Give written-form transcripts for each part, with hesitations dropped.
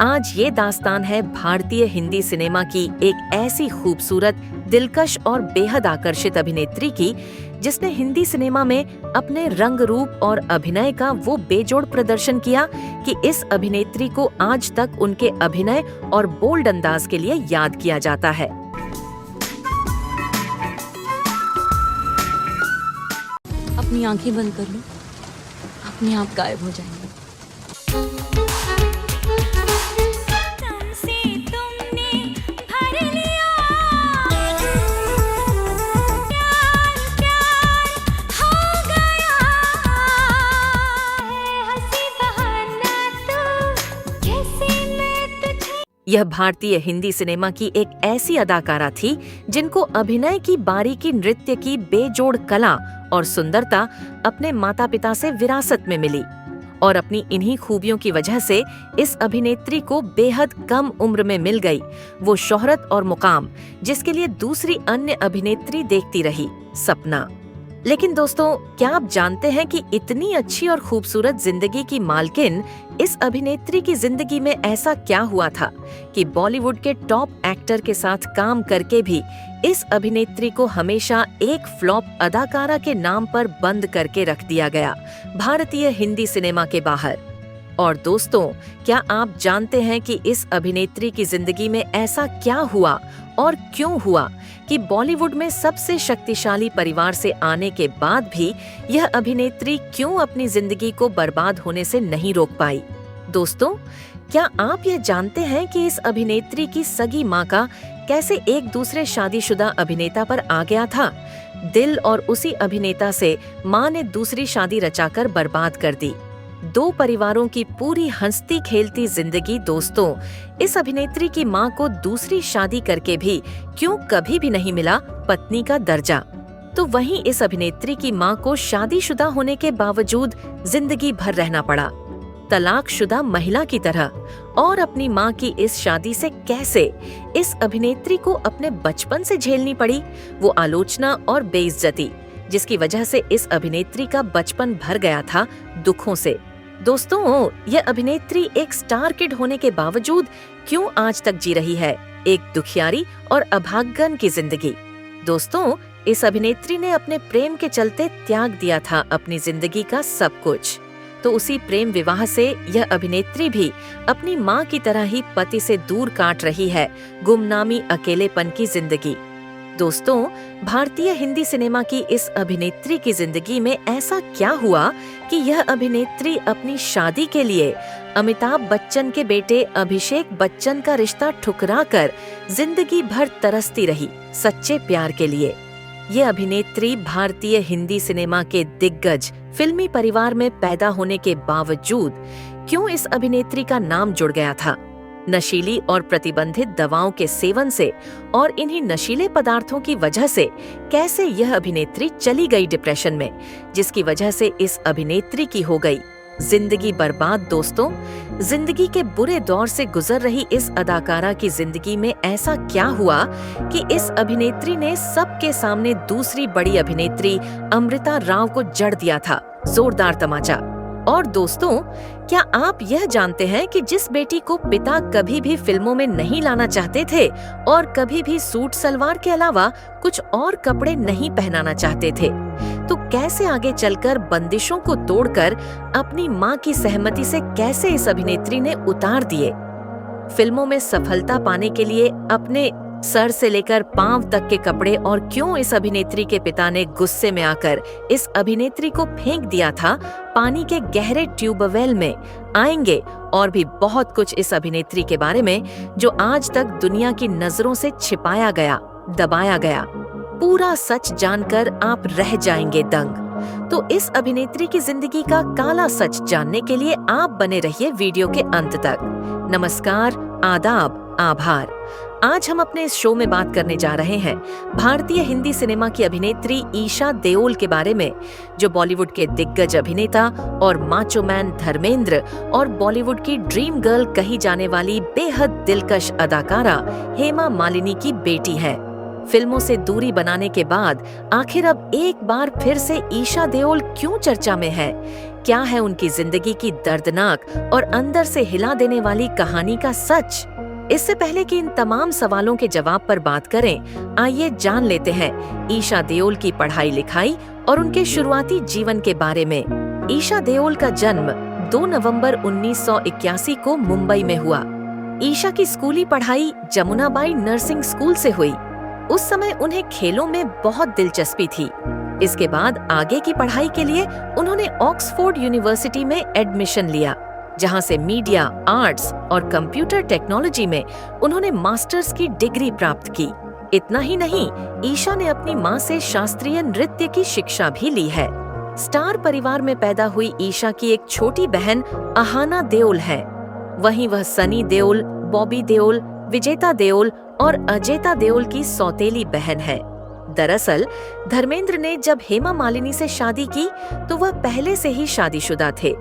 आज ये दास्तान है भारतीय हिंदी सिनेमा की एक ऐसी खूबसूरत, दिलकश और बेहद आकर्षित अभिनेत्री की, जिसने हिंदी सिनेमा में अपने रंग रूप और अभिनय का वो बेजोड़ प्रदर्शन किया कि इस अभिनेत्री को आज तक उनके अभिनय और बोल्ड अंदाज के लिए याद किया जाता है। अपनी आंखें बंद कर लो, अपने आप गायब हो जाएंगे। यह भारतीय हिंदी सिनेमा की एक ऐसी अदाकारा थी जिनको अभिनय की बारीकी, नृत्य की बेजोड़ कला और सुंदरता अपने माता पिता से विरासत में मिली और अपनी इन्हीं खूबियों की वजह से इस अभिनेत्री को बेहद कम उम्र में मिल गई वो शोहरत और मुकाम, जिसके लिए दूसरी अन्य अभिनेत्री देखती रही, सपना। लेकिन दोस्तों, क्या आप जानते हैं कि इतनी अच्छी और खूबसूरत जिंदगी की मालकिन इस अभिनेत्री की जिंदगी में ऐसा क्या हुआ था कि बॉलीवुड के टॉप एक्टर के साथ काम करके भी इस अभिनेत्री को हमेशा एक फ्लॉप अदाकारा के नाम पर बंद करके रख दिया गया भारतीय हिंदी सिनेमा के बाहर। और दोस्तों, क्या आप जानते हैं कि इस अभिनेत्री की जिंदगी में ऐसा क्या हुआ और क्यों हुआ कि बॉलीवुड में सबसे शक्तिशाली परिवार से आने के बाद भी यह अभिनेत्री क्यों अपनी जिंदगी को बर्बाद होने से नहीं रोक पाई? दोस्तों, क्या आप यह जानते हैं कि इस अभिनेत्री की सगी माँ का कैसे एक दूसरे शादीशुदा अभिनेता पर आ गया था दिल, और उसी अभिनेता से माँ ने दूसरी शादी रचाकर बर्बाद कर दी। दो परिवारों की पूरी हंसती खेलती जिंदगी। दोस्तों, इस अभिनेत्री की मां को दूसरी शादी करके भी क्यों कभी भी नहीं मिला पत्नी का दर्जा, तो वहीं इस अभिनेत्री की मां को शादीशुदा होने के बावजूद जिंदगी भर रहना पड़ा तलाकशुदा महिला की तरह। और अपनी मां की इस शादी से कैसे इस अभिनेत्री को अपने बचपन से झेलनी पड़ी वो आलोचना और बेइज्जती, जिसकी वजह से इस अभिनेत्री का बचपन भर गया था दुखों से। दोस्तों, यह अभिनेत्री एक स्टार किड होने के बावजूद क्यों आज तक जी रही है एक दुखियारी और अभागन की जिंदगी? दोस्तों, इस अभिनेत्री ने अपने प्रेम के चलते त्याग दिया था अपनी जिंदगी का सब कुछ। तो उसी प्रेम विवाह से यह अभिनेत्री भी अपनी माँ की तरह ही पति से दूर काट रही है गुमनामी, अकेलेपन की जिंदगी। दोस्तों, भारतीय हिंदी सिनेमा की इस अभिनेत्री की जिंदगी में ऐसा क्या हुआ कि यह अभिनेत्री अपनी शादी के लिए अमिताभ बच्चन के बेटे अभिषेक बच्चन का रिश्ता ठुकराकर जिंदगी भर तरसती रही सच्चे प्यार के लिए। ये अभिनेत्री भारतीय हिंदी सिनेमा के दिग्गज फिल्मी परिवार में पैदा होने के बावजूद क्यों इस अभिनेत्री का नाम जुड़ गया था नशीली और प्रतिबंधित दवाओं के सेवन से, और इन्हीं नशीले पदार्थों की वजह से कैसे यह अभिनेत्री चली गई डिप्रेशन में, जिसकी वजह से इस अभिनेत्री की हो गई जिंदगी बर्बाद। दोस्तों, जिंदगी के बुरे दौर से गुजर रही इस अदाकारा की जिंदगी में ऐसा क्या हुआ कि इस अभिनेत्री ने सबके सामने दूसरी बड़ी अभिनेत्री अमृता राव को जड़ दिया था जोरदार तमाचा। और दोस्तों, क्या आप यह जानते हैं कि जिस बेटी को पिता कभी भी फिल्मों में नहीं लाना चाहते थे और कभी भी सूट सलवार के अलावा कुछ और कपड़े नहीं पहनाना चाहते थे, तो कैसे आगे चलकर बंदिशों को तोड़कर अपनी मां की सहमति से कैसे इस अभिनेत्री ने उतार दिए फिल्मों में सफलता पाने के लिए अपने सर से लेकर पांव तक के कपड़े, और क्यों इस अभिनेत्री के पिता ने गुस्से में आकर इस अभिनेत्री को फेंक दिया था पानी के गहरे ट्यूबवेल में। आएंगे और भी बहुत कुछ इस अभिनेत्री के बारे में जो आज तक दुनिया की नजरों से छिपाया गया, दबाया गया। पूरा सच जानकर आप रह जाएंगे दंग। तो इस अभिनेत्री की जिंदगी का काला सच जानने के लिए आप बने रहिए वीडियो के अंत तक। नमस्कार, आदाब, आभार। आज हम अपने इस शो में बात करने जा रहे हैं भारतीय हिंदी सिनेमा की अभिनेत्री ईशा देओल के बारे में, जो बॉलीवुड के दिग्गज अभिनेता और माचो मैन धर्मेंद्र और बॉलीवुड की ड्रीम गर्ल कही जाने वाली बेहद दिलकश अदाकारा हेमा मालिनी की बेटी है। फिल्मों से दूरी बनाने के बाद आखिर अब एक बार फिर से ईशा देओल क्यों चर्चा में है? क्या है उनकी जिंदगी की दर्दनाक और अंदर से हिला देने वाली कहानी का सच? इससे पहले कि इन तमाम सवालों के जवाब पर बात करें, आइए जान लेते हैं ईशा देओल की पढ़ाई लिखाई और उनके शुरुआती जीवन के बारे में। ईशा देओल का जन्म 2 नवंबर 1981 को मुंबई में हुआ। ईशा की स्कूली पढ़ाई जमुनाबाई नर्सिंग स्कूल से हुई। उस समय उन्हें खेलों में बहुत दिलचस्पी थी। इसके बाद आगे की पढ़ाई के लिए उन्होंने ऑक्सफोर्ड यूनिवर्सिटी में एडमिशन लिया, जहां से मीडिया, आर्ट्स और कंप्यूटर टेक्नोलॉजी में उन्होंने मास्टर्स की डिग्री प्राप्त की। इतना ही नहीं, ईशा ने अपनी मां से शास्त्रीय नृत्य की शिक्षा भी ली है। स्टार परिवार में पैदा हुई ईशा की एक छोटी बहन अहाना देओल है। वहीं वह सनी देओल, बॉबी देओल, विजेता देओल और अजेता देओल की सौतेली बहन है। दरअसल धर्मेंद्र ने जब हेमा मालिनी से शादी की तो वह पहले से ही शादीशुदा थे।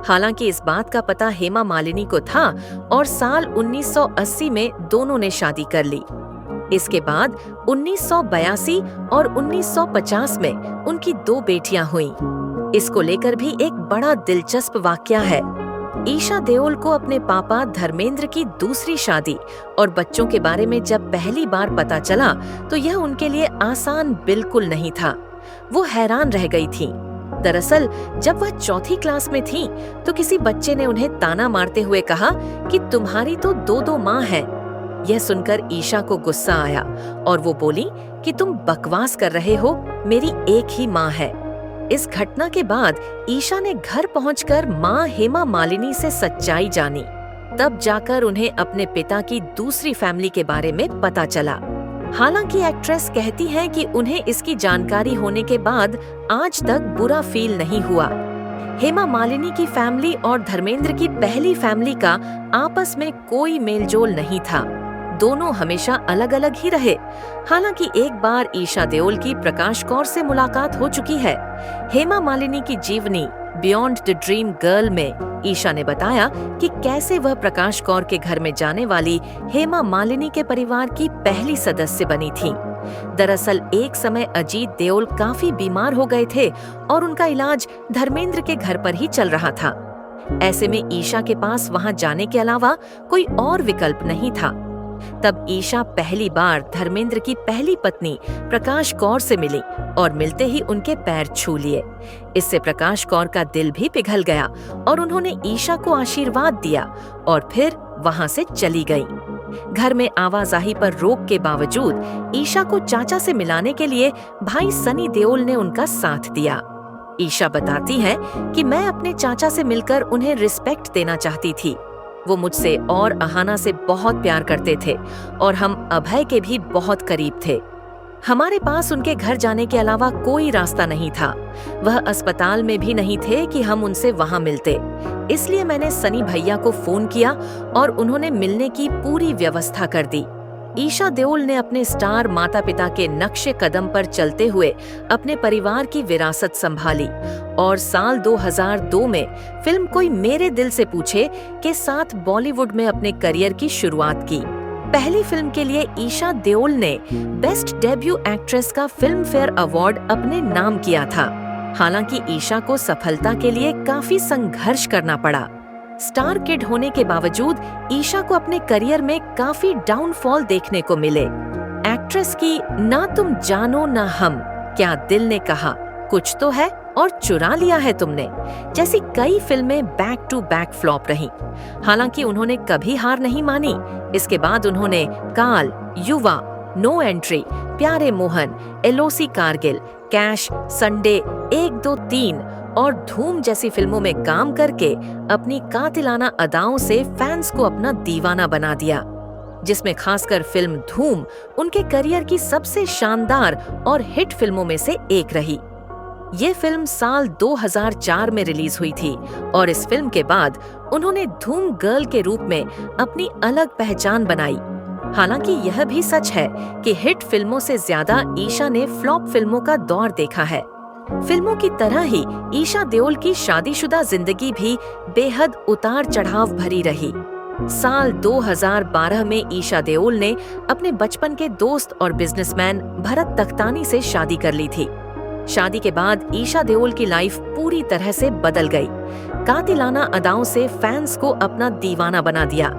हालांकि इस बात का पता हेमा मालिनी को था और साल 1980 में दोनों ने शादी कर ली। इसके बाद 1982 और 1950 में उनकी 2 बेटियां हुईं। इसको लेकर भी एक बड़ा दिलचस्प वाकया है। ईशा देओल को अपने पापा धर्मेंद्र की दूसरी शादी और बच्चों के बारे में जब पहली बार पता चला तो यह उनके लिए आसान बिल्कुल नहीं था। वो हैरान रह गई थीं। दरअसल जब वह 4th क्लास में थीं, तो किसी बच्चे ने उन्हें ताना मारते हुए कहा कि तुम्हारी तो 2 माँ हैं। यह सुनकर ईशा को गुस्सा आया और वो बोली कि तुम बकवास कर रहे हो, मेरी एक ही माँ है। इस घटना के बाद ईशा ने घर पहुंचकर माँ हेमा मालिनी से सच्चाई जानी। तब जाकर उन्हें अपने पिता की दूसरी फैमिली के बारे में पता चला। हालांकि एक्ट्रेस कहती हैं कि उन्हें इसकी जानकारी होने के बाद आज तक बुरा फील नहीं हुआ। हेमा मालिनी की फैमिली और धर्मेंद्र की पहली फैमिली का आपस में कोई मेलजोल नहीं था। दोनों हमेशा अलग अलग ही रहे। हालांकि एक बार ईशा देओल की प्रकाश कौर से मुलाकात हो चुकी है। हेमा मालिनी की जीवनी बियॉन्ड द ड्रीम गर्ल में ईशा ने बताया कि कैसे वह प्रकाश कौर के घर में जाने वाली हेमा मालिनी के परिवार की पहली सदस्य बनी थी। दरअसल एक समय अजीत देओल काफी बीमार हो गए थे और उनका इलाज धर्मेंद्र के घर पर ही चल रहा था। ऐसे में ईशा के पास वहां जाने के अलावा कोई और विकल्प नहीं था। तब ईशा पहली बार धर्मेंद्र की पहली पत्नी प्रकाश कौर से मिली और मिलते ही उनके पैर छू लिए। इससे प्रकाश कौर का दिल भी पिघल गया और उन्होंने ईशा को आशीर्वाद दिया और फिर वहां से चली गई। घर में आवाजाही पर रोक के बावजूद ईशा को चाचा से मिलाने के लिए भाई सनी देओल ने उनका साथ दिया। ईशा बताती है कि मैं अपने चाचा से मिलकर उन्हें रिस्पेक्ट देना चाहती थी। वो मुझसे और अहाना से बहुत प्यार करते थे और हम अभय के भी बहुत करीब थे। हमारे पास उनके घर जाने के अलावा कोई रास्ता नहीं था। वह अस्पताल में भी नहीं थे कि हम उनसे वहां मिलते। इसलिए मैंने सनी भैया को फोन किया और उन्होंने मिलने की पूरी व्यवस्था कर दी। ईशा देओल ने अपने स्टार माता पिता के नक्शे कदम पर चलते हुए अपने परिवार की विरासत संभाली और साल 2002 में फिल्म कोई मेरे दिल से पूछे के साथ बॉलीवुड में अपने करियर की शुरुआत की। पहली फिल्म के लिए ईशा देओल ने बेस्ट डेब्यू एक्ट्रेस का फिल्म फेयर अवार्ड अपने नाम किया था। हालांकि ईशा को सफलता के लिए काफी संघर्ष करना पड़ा। स्टार किड होने के बावजूद ईशा को अपने करियर में काफी डाउनफॉल देखने को मिले। एक्ट्रेस की ना तुम जानो ना हम, क्या दिल ने कहा, कुछ तो है और चुरा लिया है तुमने जैसी कई फिल्में बैक टू बैक फ्लॉप रहीं। हालांकि उन्होंने कभी हार नहीं मानी। इसके बाद उन्होंने काल, युवा, नो एंट्री, प्यारे Mohan, LOC Kargil, cash, Sunday, 1, 2, 3 और धूम जैसी फिल्मों में काम करके अपनी कातिलाना अदाओं से फैंस को अपना दीवाना बना दिया, जिसमें खासकर फिल्म धूम उनके करियर की सबसे शानदार और हिट फिल्मों में से एक रही। ये फिल्म साल 2004 में रिलीज हुई थी और इस फिल्म के बाद उन्होंने धूम गर्ल के रूप में अपनी अलग पहचान बनाई। हालांकि यह भी सच है कि हिट फिल्मों से ज्यादा ईशा ने फ्लॉप फिल्मों का दौर देखा है। फिल्मों की तरह ही ईशा देओल की शादीशुदा जिंदगी भी बेहद उतार चढ़ाव भरी रही। साल 2012 में ईशा देओल ने अपने बचपन के दोस्त और बिजनेसमैन भरत तख्तानी से शादी कर ली थी। शादी के बाद ईशा देओल की लाइफ पूरी तरह से बदल गई। कातिलाना अदाओं से फैंस को अपना दीवाना बना दिया,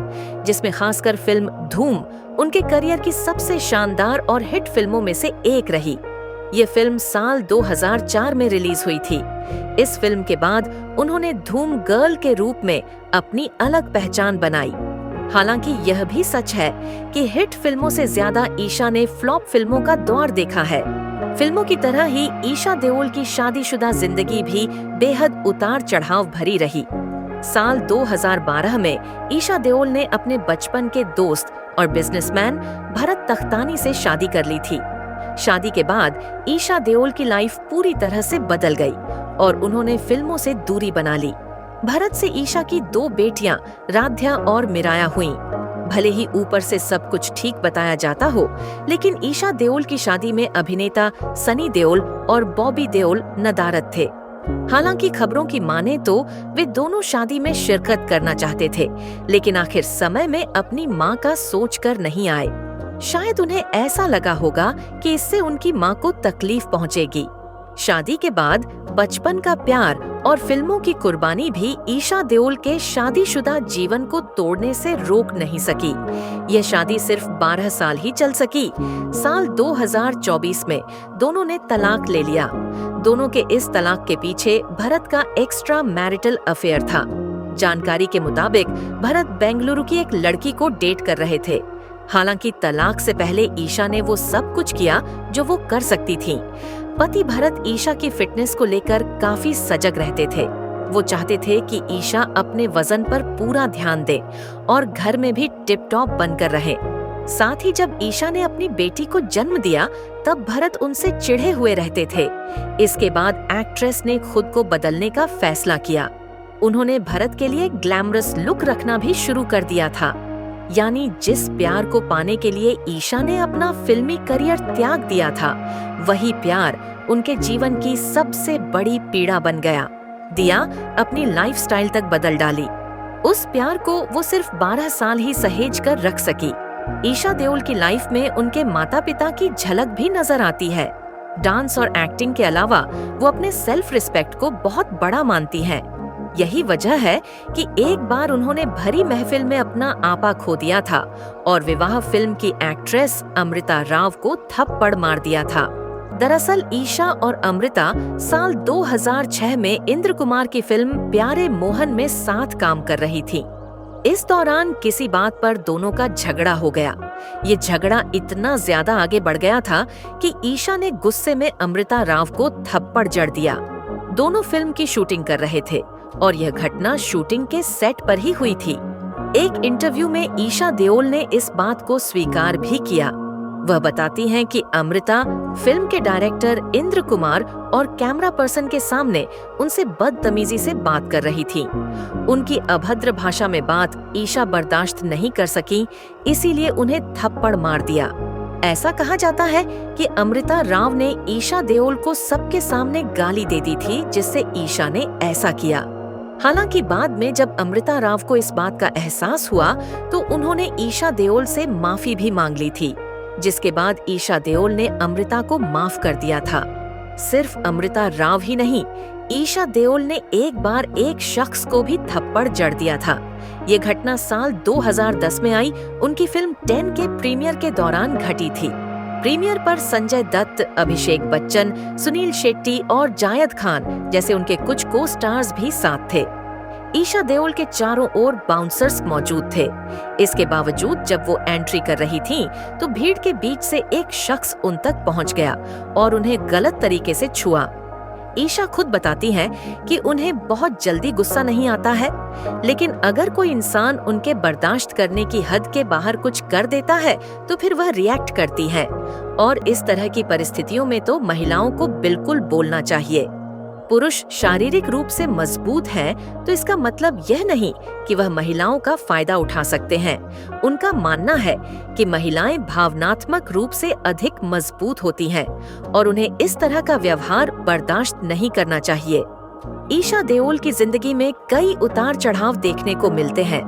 जिसमें खासकर फिल्म धूम उनके करियर की सबसे शानदार और हिट फिल्मों में से एक रही। ये फिल्म साल 2004 में रिलीज हुई थी। इस फिल्म के बाद उन्होंने धूम गर्ल के रूप में अपनी अलग पहचान बनाई। हालांकि यह भी सच है कि हिट फिल्मों से ज्यादा ईशा ने फ्लॉप फिल्मों का दौर देखा है। फिल्मों की तरह ही ईशा देओल की शादीशुदा जिंदगी भी बेहद उतार चढ़ाव भरी रही। साल 2012 में ईशा देओल ने अपने बचपन के दोस्त और बिजनेसमैन भरत तख्तानी से शादी कर ली थी। शादी के बाद ईशा देओल की लाइफ पूरी तरह से बदल गई और उन्होंने फिल्मों से दूरी बना ली। भरत से ईशा की 2 बेटियां राध्या और मिराया हुईं। भले ही ऊपर से सब कुछ ठीक बताया जाता हो, लेकिन ईशा देओल की शादी में अभिनेता सनी देओल और बॉबी देओल नदारद थे। हालांकि खबरों की माने तो वे दोनों शादी में शिरकत करना चाहते थे, लेकिन आखिर समय में अपनी मां का सोचकर नहीं आए। शायद उन्हें ऐसा लगा होगा कि इससे उनकी मां को तकलीफ पहुंचेगी। शादी के बाद बचपन का प्यार और फिल्मों की कुर्बानी भी ईशा देओल के शादीशुदा जीवन को तोड़ने से रोक नहीं सकी। यह शादी सिर्फ 12 साल ही चल सकी। साल 2024 में दोनों ने तलाक ले लिया। दोनों के इस तलाक के पीछे भरत का एक्स्ट्रा मैरिटल अफेयर था। जानकारी के मुताबिक भरत बेंगलुरु की एक लड़की को डेट कर रहे थे। हालांकि तलाक से पहले ईशा ने वो सब कुछ किया जो वो कर सकती थीं। पति भरत ईशा की फिटनेस को लेकर काफी सजग रहते थे। वो चाहते थे कि ईशा अपने वजन पर पूरा ध्यान दे और घर में भी टिप टॉप बनकर रहे। साथ ही जब ईशा ने अपनी बेटी को जन्म दिया, तब भरत उनसे चिढ़े हुए रहते थे। इसके बाद एक्ट्रेस ने खुद को बदलने का फैसला किया। उन्होंने भरत के लिए ग्लैमरस लुक रखना भी शुरू कर दिया था। यानी जिस प्यार को पाने के लिए ईशा ने अपना फिल्मी करियर त्याग दिया था, वही प्यार उनके जीवन की सबसे बड़ी पीड़ा बन गया। दिया अपनी लाइफस्टाइल तक बदल डाली। उस प्यार को वो सिर्फ 12 साल ही सहेज कर रख सकी। ईशा देओल की लाइफ में उनके माता पिता की झलक भी नजर आती है। डांस और एक्टिंग के अलावा वो अपने सेल्फ रिस्पेक्ट को बहुत बड़ा मानती हैं। यही वजह है कि एक बार उन्होंने भरी महफिल में अपना आपा खो दिया था और विवाह फिल्म की एक्ट्रेस अमृता राव को थप्पड़ मार दिया था। दरअसल ईशा और अमृता साल 2006 में इंद्र कुमार की फिल्म प्यारे मोहन में साथ काम कर रही थी। इस दौरान किसी बात पर दोनों का झगड़ा हो गया। ये झगड़ा इतना ज्यादा आगे बढ़ गया था कि ईशा ने गुस्से में अमृता राव को थप्पड़ जड़ दिया। दोनों फिल्म की शूटिंग कर रहे थे और यह घटना शूटिंग के सेट पर ही हुई थी। एक इंटरव्यू में ईशा देओल ने इस बात को स्वीकार भी किया। वह बताती हैं कि अमृता फिल्म के डायरेक्टर इंद्र कुमार और कैमरा पर्सन के सामने उनसे बदतमीजी से बात कर रही थी। उनकी अभद्र भाषा में बात ईशा बर्दाश्त नहीं कर सकी, इसीलिए उन्हें थप्पड़ मार दिया। ऐसा कहा जाता है कि अमृता राव ने ईशा देओल को सबके सामने गाली दे दी थी, जिससे ईशा ने ऐसा किया। हालांकि बाद में जब अमृता राव को इस बात का एहसास हुआ तो उन्होंने ईशा देओल से माफी भी मांग ली थी, जिसके बाद ईशा देओल ने अमृता को माफ कर दिया था। सिर्फ अमृता राव ही नहीं, ईशा देओल ने एक बार एक शख्स को भी थप्पड़ जड़ दिया था। ये घटना साल 2010 में आई उनकी फिल्म 10 के प्रीमियर के दौरान घटी थी। प्रीमियर पर संजय दत्त, अभिषेक बच्चन, सुनील शेट्टी और जायद खान जैसे उनके कुछ को स्टार्स भी साथ थे। ईशा देओल के चारों ओर बाउंसर्स मौजूद थे। इसके बावजूद जब वो एंट्री कर रही थीं, तो भीड़ के बीच से एक शख्स उन तक पहुंच गया और उन्हें गलत तरीके से छुआ। ईशा खुद बताती हैं कि उन्हें बहुत जल्दी गुस्सा नहीं आता है, लेकिन अगर कोई इंसान उनके बर्दाश्त करने की हद के बाहर कुछ कर देता है तो फिर वह रिएक्ट करती हैं। और इस तरह की परिस्थितियों में तो महिलाओं को बिल्कुल बोलना चाहिए। पुरुष शारीरिक रूप से मजबूत हैं, तो इसका मतलब यह नहीं कि वह महिलाओं का फायदा उठा सकते हैं। उनका मानना है कि महिलाएं भावनात्मक रूप से अधिक मजबूत होती हैं और उन्हें इस तरह का व्यवहार बर्दाश्त नहीं करना चाहिए। ईशा देओल की जिंदगी में कई उतार चढ़ाव देखने को मिलते हैं।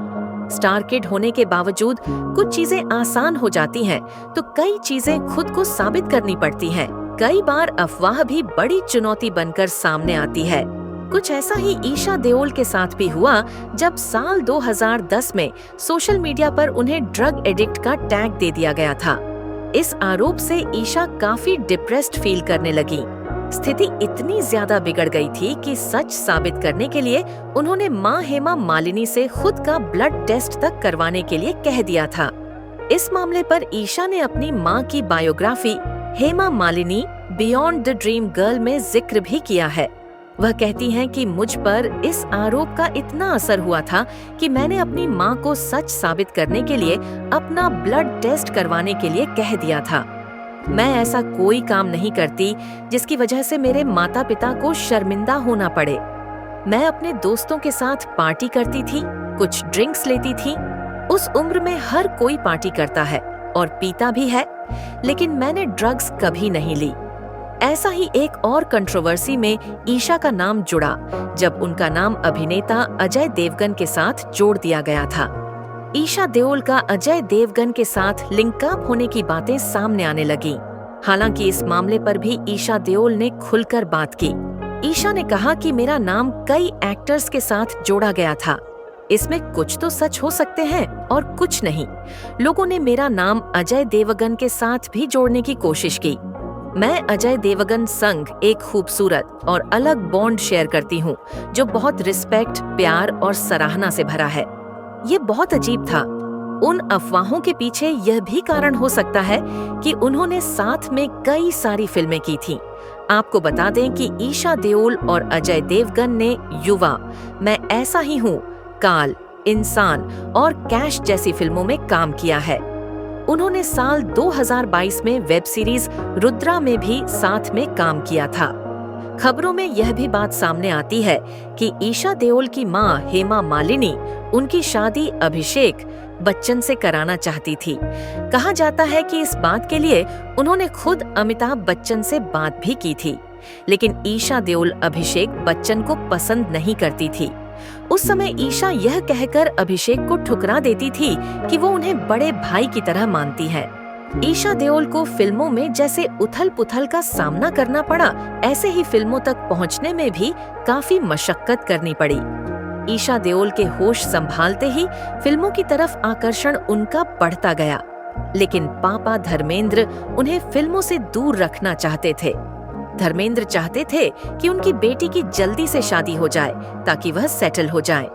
स्टार किड होने के बावजूद कुछ चीजें आसान हो जाती हैं, तो कई चीजें खुद को साबित करनी पड़ती हैं। कई बार अफवाह भी बड़ी चुनौती बनकर सामने आती है। कुछ ऐसा ही ईशा देओल के साथ भी हुआ जब साल 2010 में सोशल मीडिया पर उन्हें ड्रग एडिक्ट का टैग दे दिया गया था। इस आरोप से ईशा काफी डिप्रेस्ड फील करने लगी। स्थिति इतनी ज्यादा बिगड़ गई थी कि सच साबित करने के लिए उन्होंने मां हेमा मालिनी से खुद का ब्लड टेस्ट तक करवाने के लिए कह दिया था। इस मामले पर ईशा ने अपनी मां की biography Hema Malini beyond the dream girl में जिक्र भी किया है। वह कहती हैं कि मुझ पर इस आरोप का इतना असर हुआ था कि मैंने अपनी मां को सच साबित करने के लिए अपना ब्लड टेस्ट करवाने के लिए कह दिया था। मैं ऐसा कोई काम नहीं करती जिसकी वजह से मेरे माता पिता को शर्मिंदा होना पड़े। मैं अपने दोस्तों के साथ पार्टी करती थी, कुछ ड्रिंक्स लेती थी। उस उम्र में हर कोई पार्टी करता है और पीता भी है, लेकिन मैंने ड्रग्स कभी नहीं ली। ऐसा ही एक और कंट्रोवर्सी में ईशा का नाम जुड़ा जब उनका नाम अभिनेता अजय देवगन के साथ जोड़ दिया गया था। ईशा देओल का अजय देवगन के साथ लिंकअप होने की बातें सामने आने लगी। हालांकि इस मामले पर भी ईशा देओल ने खुलकर बात की। ईशा ने कहा कि मेरा नाम कई एक्टर्स के साथ जोड़ा गया था। इसमें कुछ तो सच हो सकते हैं और कुछ नहीं। लोगों ने मेरा नाम अजय देवगन के साथ भी जोड़ने की कोशिश की। मैं अजय देवगन संग एक खूबसूरत और अलग बॉन्ड शेयर करती हूँ जो बहुत रिस्पेक्ट, प्यार और सराहना से भरा है। ये बहुत अजीब था। उन अफवाहों के पीछे यह भी कारण हो सकता है कि उन्होंने साथ में कई सारी फिल्में की थीं। आपको बता दें कि ईशा देओल और अजय देवगन ने युवा, मैं ऐसा ही हूँ, काल, इंसान और कैश जैसी फिल्मों में काम किया है। उन्होंने साल 2022 में वेब सीरीज रुद्रा में भी साथ में काम किया था। खबरों में यह भी बात सामने आती है कि ईशा देओल की मां हेमा मालिनी उनकी शादी अभिषेक बच्चन से कराना चाहती थी। कहा जाता है कि इस बात के लिए उन्होंने खुद अमिताभ बच्चन से बात भी की थी, लेकिन ईशा देओल अभिषेक बच्चन को पसंद नहीं करती थी। उस समय ईशा यह कहकर अभिषेक को ठुकरा देती थी कि वो उन्हें बड़े भाई की तरह मानती है। ईशा देओल को फिल्मों में जैसे उथल पुथल का सामना करना पड़ा, ऐसे ही फिल्मों तक पहुंचने में भी काफी मशक्कत करनी पड़ी। ईशा देओल के होश संभालते ही फिल्मों की तरफ आकर्षण उनका बढ़ता गया, लेकिन पापा धर्मेंद्र उन्हें फिल्मों से दूर रखना चाहते थे। धर्मेंद्र चाहते थे कि उनकी बेटी की जल्दी से शादी हो जाए ताकि वह सेटल हो जाए।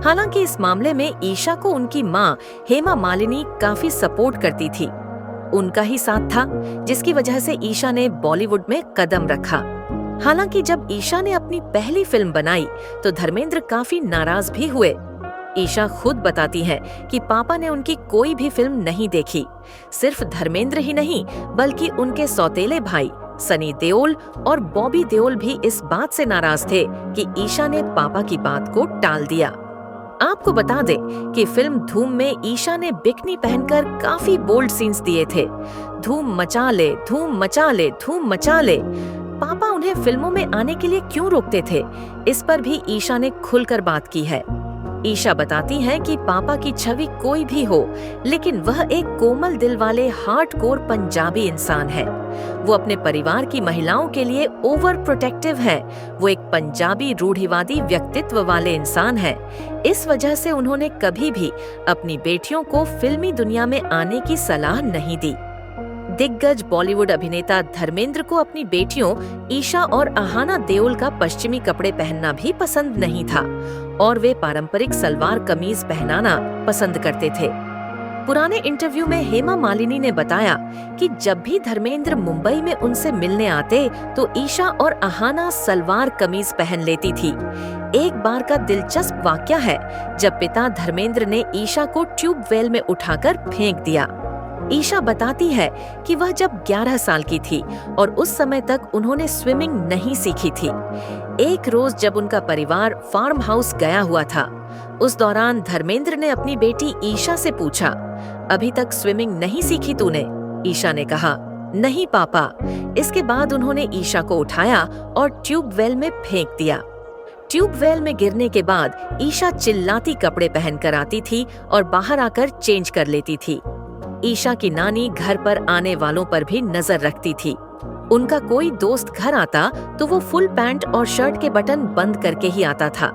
हालांकि इस मामले में ईशा को उनकी मां हेमा मालिनी काफी सपोर्ट करती थी। उनका ही साथ था जिसकी वजह से ईशा ने बॉलीवुड में कदम रखा। हालांकि जब ईशा ने अपनी पहली फिल्म बनाई तो धर्मेंद्र काफी नाराज भी हुए। ईशा खुद बताती हैं कि पापा ने उनकी कोई भी फिल्म नहीं देखी। सिर्फ धर्मेंद्र ही नहीं बल्कि उनके सौतेले भाई सनी देओल और बॉबी देओल भी इस बात से नाराज थे कि ईशा ने पापा की बात को टाल दिया। आपको बता दें कि फिल्म धूम में ईशा ने बिकनी पहनकर काफी बोल्ड सीन्स दिए थे। धूम मचा ले, धूम मचा ले, धूम मचा ले। पापा उन्हें फिल्मों में आने के लिए क्यों रोकते थे, इस पर भी ईशा ने खुलकर बात की है। ईशा बताती हैं कि पापा की छवि कोई भी हो, लेकिन वह एक कोमल दिल वाले हार्डकोर पंजाबी इंसान है। वो अपने परिवार की महिलाओं के लिए ओवर प्रोटेक्टिव है। वो एक पंजाबी रूढ़िवादी व्यक्तित्व वाले इंसान है। इस वजह से उन्होंने कभी भी अपनी बेटियों को फिल्मी दुनिया में आने की सलाह नहीं दी। दिग्गज बॉलीवुड अभिनेता धर्मेंद्र को अपनी बेटियों ईशा और अहाना देओल का पश्चिमी कपड़े पहनना भी पसंद नहीं था और वे पारंपरिक सलवार कमीज पहनाना पसंद करते थे। पुराने इंटरव्यू में हेमा मालिनी ने बताया कि जब भी धर्मेंद्र मुंबई में उनसे मिलने आते तो ईशा और अहाना सलवार कमीज पहन लेती थी। एक बार का दिलचस्प वाकया है जब पिता धर्मेंद्र ने ईशा को ट्यूबवेल में उठाकर फेंक दिया। ईशा बताती है कि वह जब 11 साल की थी और उस समय तक उन्होंने स्विमिंग नहीं सीखी थी। एक रोज जब उनका परिवार फार्म हाउस गया हुआ था, उस दौरान धर्मेंद्र ने अपनी बेटी ईशा से पूछा, अभी तक स्विमिंग नहीं सीखी तूने? ईशा ने कहा, नहीं पापा। इसके बाद उन्होंने ईशा को उठाया और ट्यूबवेल में फेंक दिया। ट्यूबवेल में गिरने के बाद ईशा चिल्लाती कपड़े पहनकर आती थी और बाहर आकर चेंज कर लेती थी। ईशा की नानी घर पर आने वालों पर भी नजर रखती थी। उनका कोई दोस्त घर आता तो वो फुल पैंट और शर्ट के बटन बंद करके ही आता था,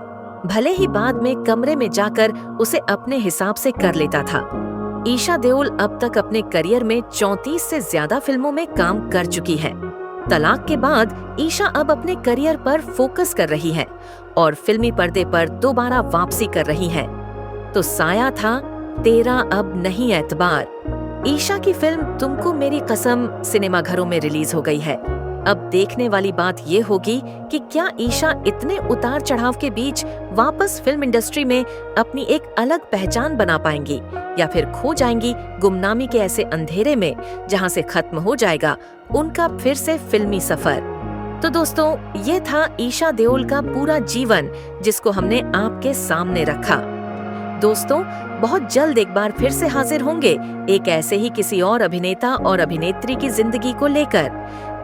भले ही बाद में कमरे में जाकर उसे अपने हिसाब से कर लेता था। ईशा देओल अब तक अपने करियर में 34 से ज्यादा फिल्मों में काम कर चुकी है। तलाक के बाद ईशा अब अपने करियर पर फोकस कर रही है और फिल्मी पर्दे पर दोबारा वापसी कर रही है। तो साया था, तेरा अब नहीं एतबार। ईशा की फिल्म तुमको मेरी कसम सिनेमाघरों में रिलीज हो गई है। अब देखने वाली बात ये होगी कि क्या ईशा इतने उतार चढ़ाव के बीच वापस फिल्म इंडस्ट्री में अपनी एक अलग पहचान बना पाएंगी या फिर खो जाएंगी गुमनामी के ऐसे अंधेरे में जहां से खत्म हो जाएगा उनका फिर से फिल्मी सफर। तो दोस्तों, ये था ईशा देओल का पूरा जीवन जिसको हमने आपके सामने रखा। दोस्तों, बहुत जल्द एक बार फिर से हाजिर होंगे एक ऐसे ही किसी और अभिनेता और अभिनेत्री की जिंदगी को लेकर।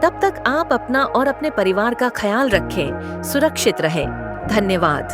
तब तक आप अपना और अपने परिवार का ख्याल रखें, सुरक्षित रहें। धन्यवाद।